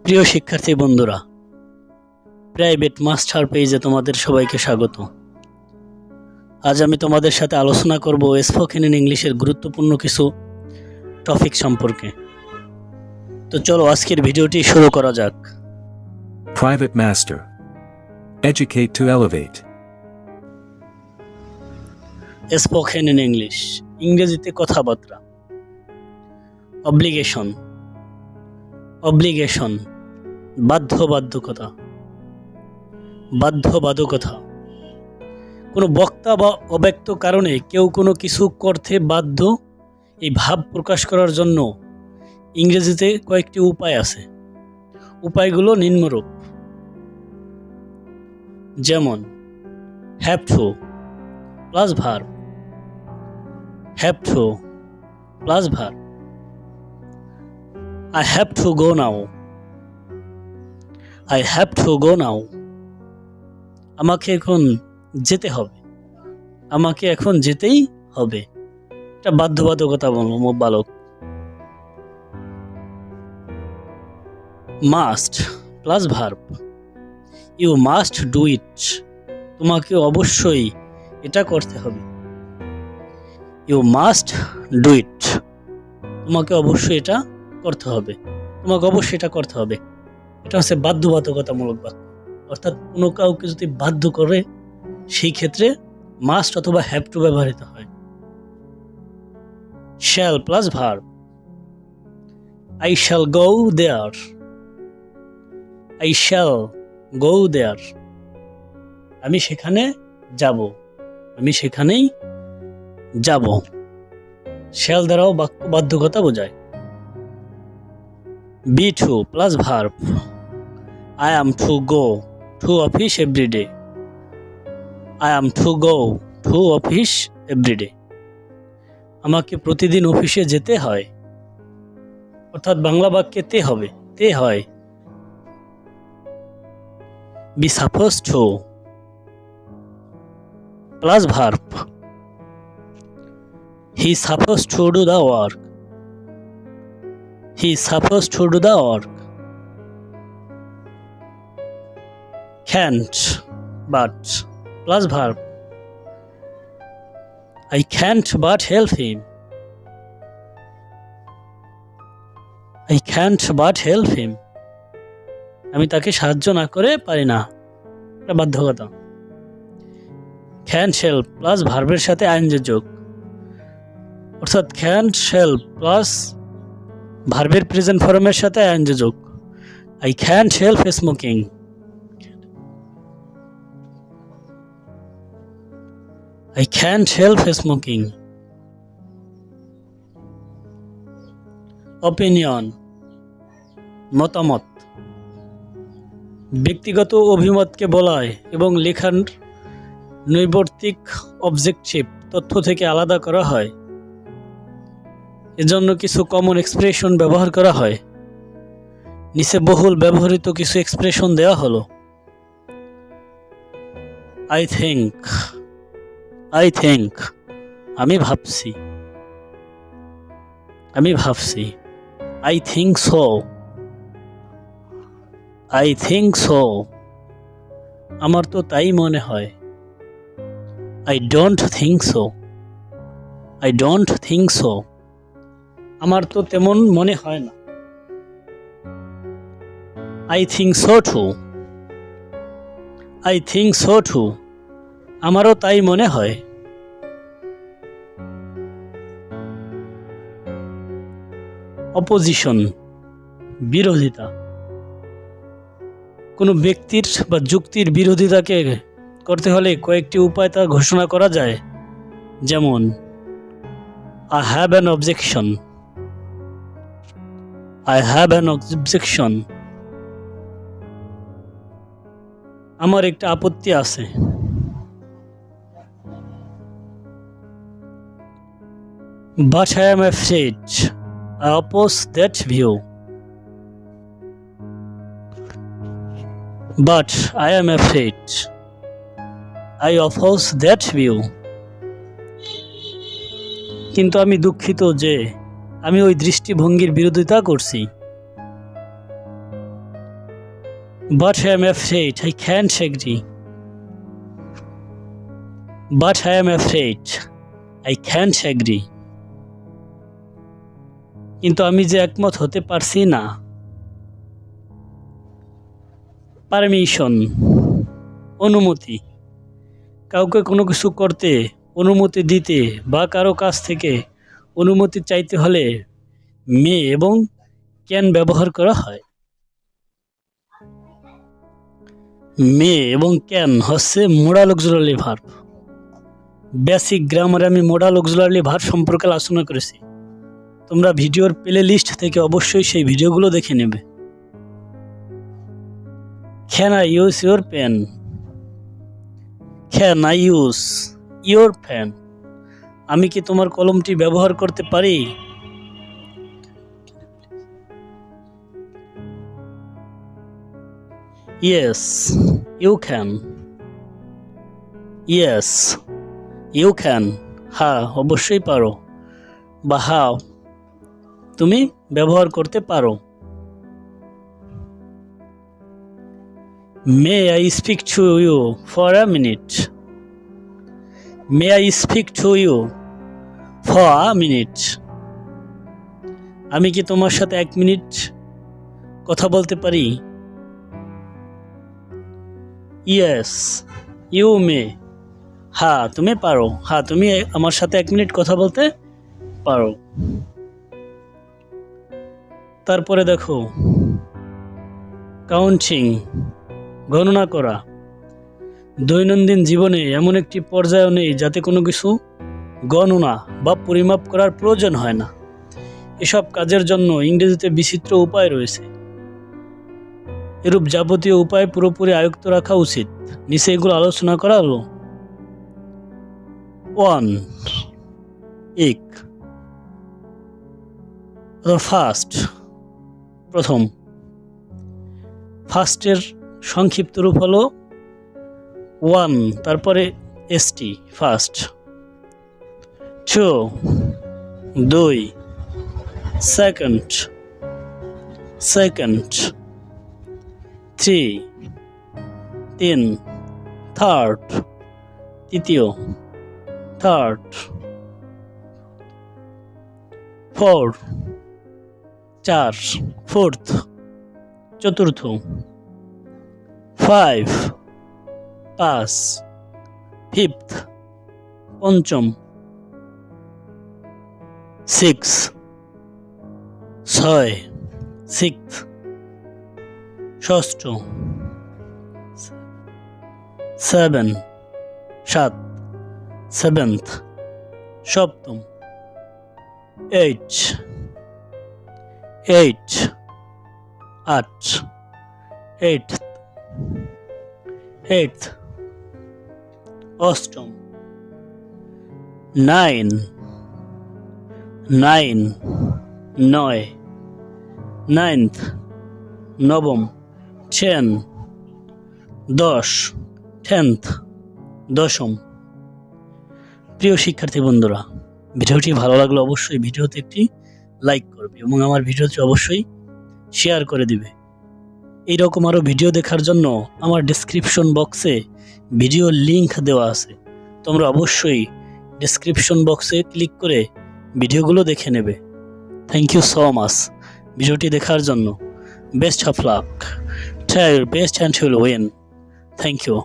প্রিয় শিক্ষার্থী বন্ধুরা, প্রাইভেট মাস্টার পেজে তোমাদের সবাইকে স্বাগত। আজ আমি তোমাদের সাথে আলোচনা করব স্পোকেন ইন ইংলিশের গুরুত্বপূর্ণ কিছু টপিক সম্পর্কে। তো চলো আজকের ভিডিওটি শুরু করা যাক। Private Master. Educate to elevate. Spoken in English, ইংরেজিতে কথাবার্তা। অব্লিগেশন, অব্লিগেশন বাধ্যবাধকতা, বাধ্যবাধকতা। কোনো বক্তা বা অব্যক্ত কারণে কেউ কোনো কিছু করতে বাধ্য, এই ভাব প্রকাশ করার জন্য ইংরেজিতে কয়েকটি উপায় আছে। উপায়গুলো নিম্নরূপ, যেমন have to plus verb, have to plus verb. I have to go now, I have to go now. আমাকে এখন যেতে হবে, আমাকে এখন যেতেই হবে। এটা বাধ্যবাধকতা বালক। Must plus verb, you must do it. তোমাকে অবশ্যই এটা করতে হবে। ইউ মাস্ট ডু ইট, তোমাকে অবশ্যই এটা করতে হবে, তোমাকে অবশ্যই এটা করতে হবে। এটা হচ্ছে বাধ্যবাধকতামূলক বাক্য, অর্থাৎ কোনো কাউকে যদি বাধ্য করে সেই ক্ষেত্রে মাস্ট অথবা হ্যাভ টু ব্যবহৃত হয়। Shall plus verb, I shall go there, I shall go there. আমি সেখানে যাব, আমি সেখানেই যাব। শ্যাল দ্বারাও বাক্য বাধ্যকতা বোঝায়। Be to plus verb, I am to go to office every day. I am to go to office every day. আমাকে প্রতিদিন অফিসে যেতে হয়, অর্থাৎ বাংলা বাক্যে তে হবে, তে হয়। Be supposed to plus verb, he is supposed to do the work. He is supposed to do the work. Can't but plus verb, I can't but help him. I can't but help him. আমি তাকে সাহায্য না করে পারি না, এটা বাধ্যকতা। Can't help plus ভার্বের সাথে আইএনজি যোগ, অর্থাৎ can't help প্লাস ভার্বের প্রেজেন্ট ফর্মের সাথে আইএনজি যোগ। I can't help smoking. I can't help smoking. Opinion, মতামত। ব্যক্তিগত অভিমতকে বলায় এবং লেখার নৈবর্তিক অবজেক্টিভ তথ্য থেকে আলাদা করা হয়। এজন্য কিছু কমন এক্সপ্রেশন ব্যবহার করা হয়। নিচে বহুল ব্যবহৃত কিছু এক্সপ্রেশন দেওয়া হলো। I think, I think, আমি ভাবছি, আমি ভাবছি। I think so, I think so, আমার তো তাই মনে হয়। I don't think so, I don't think so, আমার তো তেমন মনে হয় না। I think so too, I think so too, আমারও তাই মনে হয়। অপোজিশন, বিরোধিতা। কোনো ব্যক্তির বা যুক্তির বিরোধিতাকে করতে হলে কয়েকটি উপায় তা ঘোষণা করা যায়, যেমন I have an objection, I have an objection, আমার একটা আপত্তি আছে। But I am afraid, I oppose that view. But I am afraid, I oppose that view. কিন্তু আমি দুঃখিত যে আমি ওই দৃষ্টিভঙ্গির বিরোধিতা করছি। But I am afraid I can't agree. But I am afraid I can't agree. কিন্তু আমি যে একমত হতে পারছি না। পারমিশন, অনুমতি, কাউকে কোনো কিছু করতে অনুমতি দিতে বা কারো কাছ থেকে অনুমতি চাইতে হলে মে এবং ক্যান ব্যবহার করা হয়। মে এবং ক্যান হচ্ছে মোডাল অক্সিলারি ভার্ব। বেসিক গ্রামারে আমি মোডাল অক্সিলারি ভার্ব সম্পর্কে আলোচনা করেছি। তোমরা ভিডিওর প্লে লিস্ট থেকে অবশ্যই সেই ভিডিওগুলো দেখে নেবে। Can I use your pen? Can I use your pen? আমি কি তোমার কলমটি ব্যবহার করতে পারি? Yes, you can. Yes, you can. হ্যাঁ, অবশ্যই পারো। বা হ্যাঁ, তুমি ব্যবহার করতে পারো। May I speak to you for a minute? May I speak to you for a minute? আমি কি তোমার সাথে 1 মিনিট কথা বলতে পারি? Yes, you may. হ্যাঁ, তুমি পারো। হ্যাঁ, তুমি আমার সাথে 1 মিনিট কথা বলতে পারো। তারপরে দেখো, কাউন্টিং, গণনা করা। দৈনন্দিন জীবনে এমন একটি পর্যায় নেই যাতে কোনো কিছু গণনা বা পরিমাপ করার প্রয়োজন হয় না। এসব কাজের জন্য ইংরেজিতে বিচিত্র উপায় রয়েছে। এরূপ যাবতীয় উপায় পুরোপুরি আয়ত্ত রাখা উচিত। নিচে এগুলো আলোচনা করা হলো। 1. এক, ফার্স্ট, প্রথম। ফার্স্টের সংক্ষিপ্ত রূপ হলো 1, তারপরে ST, first. 2, 2, second, second. 3, 3, third, তৃতীয়, থার্ড। 4, 4, ফোর্থ, চতুর্থ। 5, 5, ফিফথ, পঞ্চম। 6, 6, সিক্সথ, ষষ্ঠ। 7, 7, সেভেন্থ, সপ্তম। 8, 8, 8, এইটথ, এইটথ, অষ্টম। 9, 9, 9, নাইনথ, নবম। 10, 10, 10th, দশম। প্রিয় শিক্ষার্থী বন্ধুরা, ভিডিওটি ভালো লাগলে অবশ্যই ভিডিওতে একটি লাইক করবে এবং আমার ভিডিওটি অবশ্যই শেয়ার করে দিবে। এইরকম আরও ভিডিও দেখার জন্য আমার ডেসক্রিপশন বক্সে ভিডিও লিংক দেওয়া আছে। তোমরা অবশ্যই ডেসক্রিপশন বক্সে ক্লিক করে ভিডিওগুলো দেখে নেবে। থ্যাংক ইউ সো মাচ ভিডিওটি দেখার জন্য। Best of luck, try your best and you will win. Thank you.